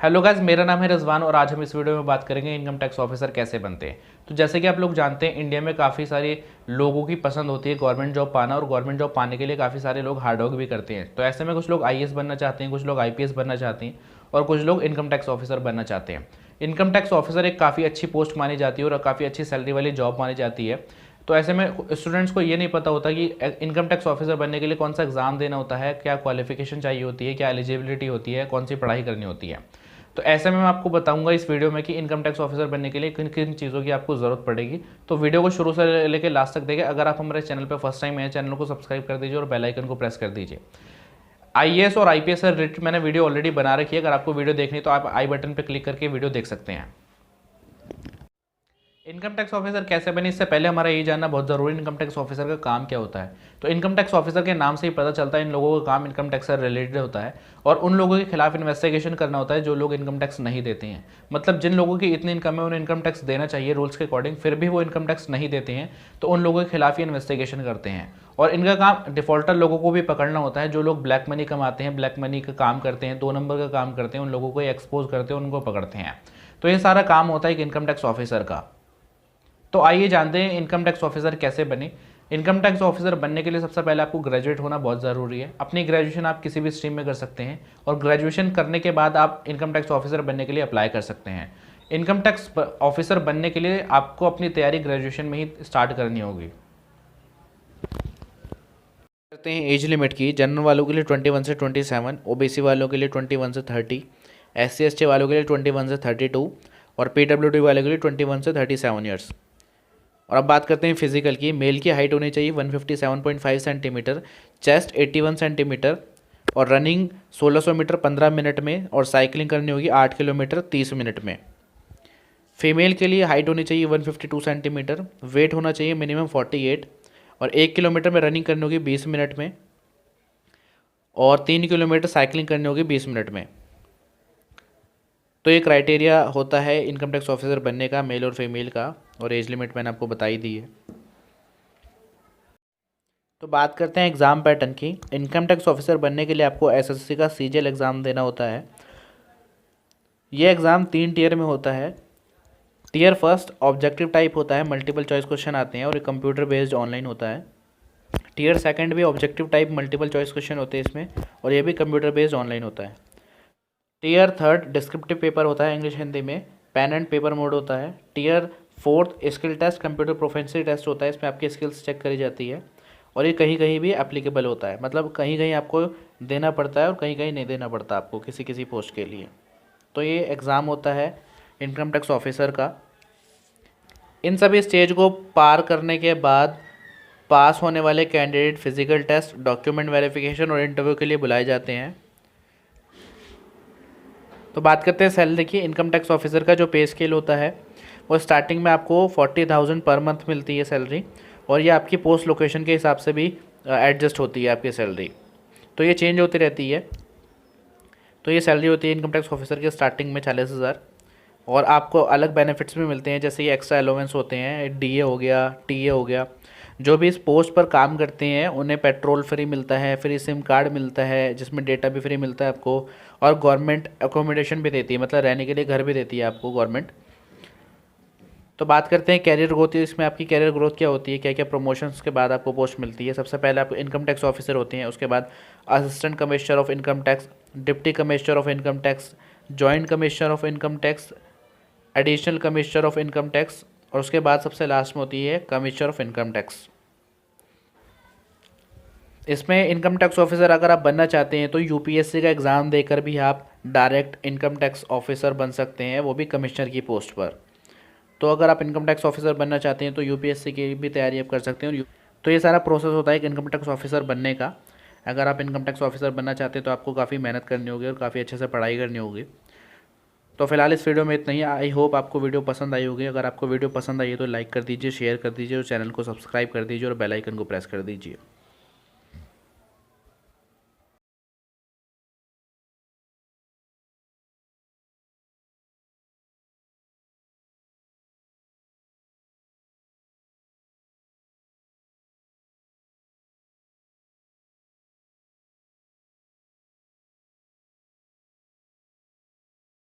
Hello guys, मेरा नाम है रिजवान और आज हम इस वीडियो में बात करेंगे इनकम टैक्स ऑफिसर कैसे बनते हैं। तो जैसे कि आप लोग जानते हैं, इंडिया में काफ़ी सारे लोगों की पसंद होती है गवर्नमेंट जॉब पाना, और गवर्नमेंट जॉब पाने के लिए काफ़ी सारे लोग हार्ड वर्क भी करते हैं। तो ऐसे में कुछ लोग आईएएस बनना चाहते हैं, कुछ लोग आईपीएस बनना चाहते हैं और कुछ लोग इनकम टैक्स ऑफिसर बनना चाहते हैं। इनकम टैक्स ऑफिसर एक काफ़ी अच्छी पोस्ट मानी जाती है और काफ़ी अच्छी सैलरी वाली जॉब मानी जाती है। तो ऐसे में स्टूडेंट्स को ये नहीं पता होता कि इनकम टैक्स ऑफिसर बनने के लिए कौन सा एग्ज़ाम देना होता है, क्या क्वालिफिकेशन चाहिए होती है, क्या एलिजिबिलिटी होती है, कौन सी पढ़ाई करनी होती है। तो ऐसे में मैं आपको बताऊंगा इस वीडियो में कि इनकम टैक्स ऑफिसर बनने के लिए किन किन चीज़ों की आपको ज़रूरत पड़ेगी। तो वीडियो को शुरू से लेकर लास्ट तक देखें। अगर आप हमारे चैनल पर फर्स्ट टाइम है, चैनल को सब्सक्राइब कर दीजिए और बेल आइकन को प्रेस कर दीजिए। आईएएस और आईपीएस से रिलेटेड मैंने वीडियो ऑलरेडी बना रखी है। अगर आपको वीडियो देखनी है तो आप आई बटन पर क्लिक करके वीडियो देख सकते हैं। इनकम टैक्स ऑफिसर कैसे बने, इससे पहले हमारा ये जानना बहुत ज़रूरी है इनकम टैक्स ऑफिसर का काम क्या होता है। तो इनकम टैक्स ऑफिसर के नाम से ही पता चलता है इन लोगों का काम इनकम टैक्स से रिलेटेड होता है और उन लोगों के खिलाफ इन्वेस्टिगेशन करना होता है जो लोग इनकम टैक्स नहीं देते हैं। मतलब जिन लोगों की इतनी इनकम है उन्हें इनकम टैक्स देना चाहिए रूल्स के अकॉर्डिंग, फिर भी वो इनकम टैक्स नहीं देते हैं, तो उन लोगों के खिलाफ ही इन्वेस्टिगेशन करते हैं। और इनका काम डिफॉल्टर लोगों को भी पकड़ना होता है, जो लोग ब्लैक मनी कमाते हैं, ब्लैक मनी का काम करते हैं, 2 नंबर का काम करते हैं, उन लोगों को एक्सपोज करते हैं, उनको पकड़ते हैं। तो ये सारा काम होता है एक इनकम टैक्स ऑफिसर का। तो आइए जानते हैं इनकम टैक्स ऑफिसर कैसे बने। इनकम टैक्स ऑफिसर बनने के लिए सबसे पहले आपको ग्रेजुएट होना बहुत ज़रूरी है। अपनी ग्रेजुएशन आप किसी भी स्ट्रीम में कर सकते हैं और ग्रेजुएशन करने के बाद आप इनकम टैक्स ऑफिसर बनने के लिए अप्लाई कर सकते हैं। इनकम टैक्स ऑफिसर बनने के लिए आपको अपनी तैयारी ग्रेजुएशन में ही स्टार्ट करनी होगी। करते हैं एज लिमिट की। जनरल वालों के लिए 21 से 27, ओबीसी वालों के लिए 21 से 30, SC ST वालों के लिए 21 से 32 और PWD वालों के लिए 21 से 37 ईयर्स। और अब बात करते हैं फिजिकल की। मेल की हाइट होनी चाहिए 157.5 सेंटीमीटर, चेस्ट 81 सेंटीमीटर और रनिंग 1600 मीटर 15 मिनट में और साइकिलिंग करनी होगी 8 किलोमीटर 30 मिनट में। फीमेल के लिए हाइट होनी चाहिए 152 सेंटीमीटर, वेट होना चाहिए मिनिमम 48 और 1 किलोमीटर में रनिंग करनी होगी 20 मिनट में और 3 किलोमीटर साइकिलिंग करनी होगी 20 मिनट में। तो ये क्राइटेरिया होता है इनकम टैक्स ऑफिसर बनने का, मेल और फीमेल का, और एज लिमिट मैंने आपको बताई दी है। तो बात करते हैं एग्ज़ाम पैटर्न की। इनकम टैक्स ऑफिसर बनने के लिए आपको एसएससी का सीजीएल एग्ज़ाम देना होता है। ये एग्ज़ाम 3 टीयर में होता है। टीयर फर्स्ट ऑब्जेक्टिव टाइप होता है, मल्टीपल चॉइस क्वेश्चन आते हैं और ये कंप्यूटर बेस्ड ऑनलाइन होता है। टीयर सेकंड भी objective type multiple choice question होते हैं इसमें और ये भी कंप्यूटर बेस्ड ऑनलाइन होता है। टीयर थर्ड डिस्क्रिप्टिव पेपर होता है इंग्लिश हिंदी में, पेन एंड पेपर मोड होता है। Tier fourth skill test computer proficiency test होता है, इसमें आपकी स्किल्स चेक करी जाती है और ये कहीं कहीं भी एप्लीकेबल होता है, मतलब कहीं कहीं आपको देना पड़ता है और कहीं कहीं नहीं देना पड़ता आपको किसी किसी पोस्ट के लिए। तो ये एग्ज़ाम होता है इनकम टैक्स ऑफिसर का। इन सभी स्टेज को पार करने के बाद पास होने वाले candidate physical test, document verification और इंटरव्यू के लिए बुलाए जाते हैं। तो बात करते हैं सैलरी की। इनकम टैक्स ऑफिसर का जो पे स्केल होता है वो स्टार्टिंग में आपको 40,000 पर मंथ मिलती है सैलरी, और ये आपकी पोस्ट लोकेशन के हिसाब से भी एडजस्ट होती है आपकी सैलरी, तो ये चेंज होती रहती है। तो ये सैलरी होती है इनकम टैक्स ऑफिसर की स्टार्टिंग में 40,000, और आपको अलग बेनिफिट्स भी मिलते हैं, जैसे ये एक्स्ट्रा अलाउंस होते हैं, डीए हो गया, टीए हो गया। जो भी इस पोस्ट पर काम करते हैं उन्हें पेट्रोल फ्री मिलता है, फ्री सिम कार्ड मिलता है जिसमें डेटा भी फ्री मिलता है आपको, और गवर्नमेंट अकोमोडेशन भी देती है, मतलब रहने के लिए घर भी देती है आपको गवर्नमेंट। तो बात करते हैं कैरियर ग्रोथ। इसमें आपकी कैरियर ग्रोथ क्या होती है, क्या क्या प्रमोशंस के बाद आपको पोस्ट मिलती है। सबसे पहले आप इनकम टैक्स ऑफिसर होते हैं, उसके बाद assistant commissioner of income tax, deputy commissioner of income tax, joint commissioner of income tax, additional commissioner of income tax, और उसके बाद सबसे लास्ट में होती है कमिश्नर ऑफ इनकम टैक्स। इसमें इनकम टैक्स ऑफिसर अगर आप बनना चाहते हैं तो यूपीएससी का एग्ज़ाम देकर भी आप डायरेक्ट इनकम टैक्स ऑफिसर बन सकते हैं, वो भी कमिश्नर की पोस्ट पर। तो अगर आप इनकम टैक्स ऑफिसर बनना चाहते हैं तो यूपीएससी की भी तैयारी आप कर सकते हैं। तो ये सारा प्रोसेस होता है एक इनकम टैक्स ऑफिसर बनने का। अगर आप इनकम टैक्स ऑफिसर बनना चाहते हैं तो आपको काफ़ी मेहनत करनी होगी और काफ़ी अच्छे से पढ़ाई करनी होगी। तो फिलहाल इस वीडियो में इतना ही। आई होप आपको वीडियो पसंद आई होगी। अगर आपको वीडियो पसंद आई है तो लाइक कर दीजिए, शेयर कर दीजिए और चैनल को सब्सक्राइब कर दीजिए और बेल आइकन को प्रेस कर दीजिए।